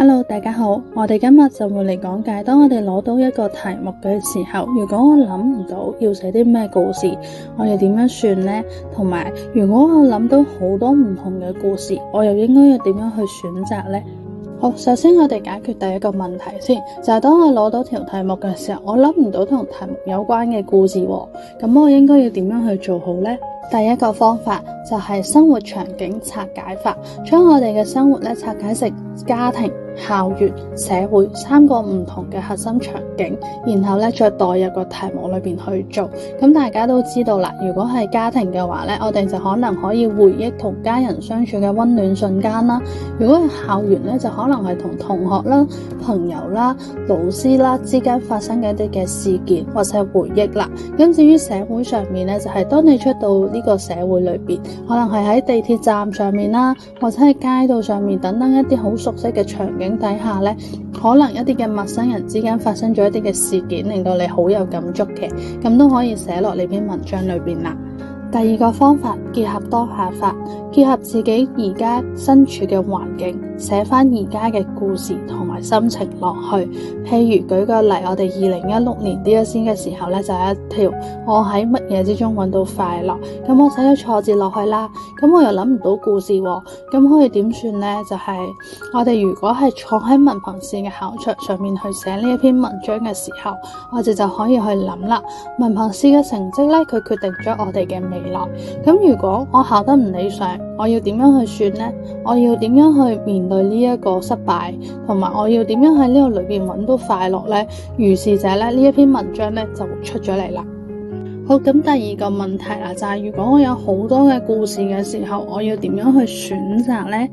Hello， 大家好，我哋今日就會嚟講解，當我哋攞到一個題目嘅時候，如果我諗唔到要寫啲咩故事，我要點樣算呢？同埋，如果我諗到好多唔同嘅故事，我又應該要點樣去選擇呢？好，首先我哋解決第一個問題先，就係當我攞到條題目嘅時候，我諗唔到同題目有關嘅故事喎，咁我應該要點樣去做好呢？第一個方法就係生活場景拆解法，將我哋嘅生活拆解成家庭、校園、社會3個唔同嘅核心場景，然後再代入個題目裏邊去做。咁大家都知道啦，如果係家庭嘅話我哋就可能可以回憶同家人相處嘅溫暖瞬間啦。如果係校園就可能係同同學啦、朋友啦、老師啦之間發生嘅一啲嘅事件或者係回憶啦。咁至於社會上面就係當你出到呢個社會裏邊，可能係喺地鐵站上面啦，或者係街道上面等等一啲好熟悉嘅場景底下可能一啲嘅陌生人之間發生咗一啲嘅事件，令到你好有感觸嘅，咁都可以寫落呢篇文章裏邊啦。第二個方法，結合當下法，結合自己而家身處嘅環境，寫翻而家嘅故事同埋心情落去。譬如舉個例，我哋2016年 DSE 嘅時候就有一條我喺乜嘢之中揾到快樂，咁我寫咗挫折落去啦，咁我又諗唔到故事喎，咁可以點算呢？就係我哋如果係坐喺文憑試嘅考場上面去寫呢一篇文章嘅時候，我哋就可以去諗啦。文憑試嘅成績佢決定咗我哋嘅未來。咁如果我考得唔理想，我要點樣去算呢？我要點樣去面對呢一個失敗，同埋我要點樣喺呢個裏邊揾到快樂呢？如是者呢一篇文章就會出咗嚟啦。好，咁第二個問題啦，就係如果我有好多嘅故事嘅時候，我要點樣去選擇呢？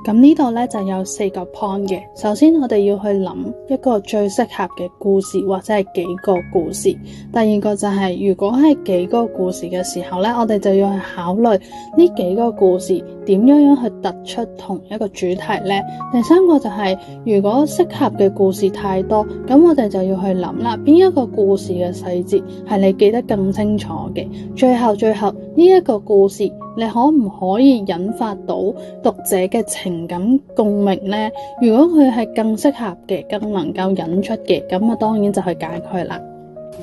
咁呢度就有4個 point 嘅。首先我哋要去諗一個最適合嘅故事，或者係幾個故事。第二個就係如果係幾個故事嘅時候我哋就要去考慮呢幾個故事點樣去突出同一個主題呢？第三個就係如果適合嘅故事太多，咁我哋就要去諗啦，邊一個故事嘅細節係你記得更清楚嘅？最後呢一個故事你可唔可以引發到讀者嘅情感共鳴呢？如果佢係更適合嘅，更能夠引出嘅，咁當然就去揀佢啦。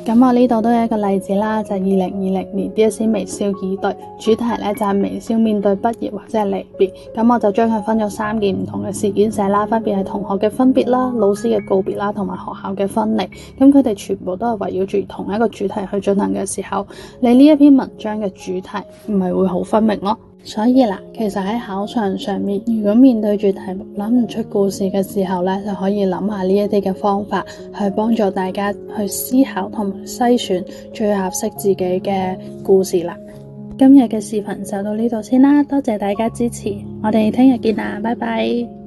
咁我呢度都有一個例子啦，就係2020年 DSE 微笑以對，主題就係微笑面對畢業或者係離別。咁我就將佢分咗3件唔同嘅事件寫啦，分別係同學嘅分別啦、老師嘅告別啦，同埋學校嘅分離。咁佢哋全部都係圍繞住同一個主題去進行嘅時候，你呢一篇文章嘅主題唔係會好分明咯。所以其實喺考場上面，如果面對住題目諗唔出故事嘅時候就可以諗下呢一啲嘅方法，去幫助大家去思考同埋篩選最合適自己嘅故事啦。今日嘅視頻就到呢度先啦，多謝大家支持，我哋聽日見啦，拜拜。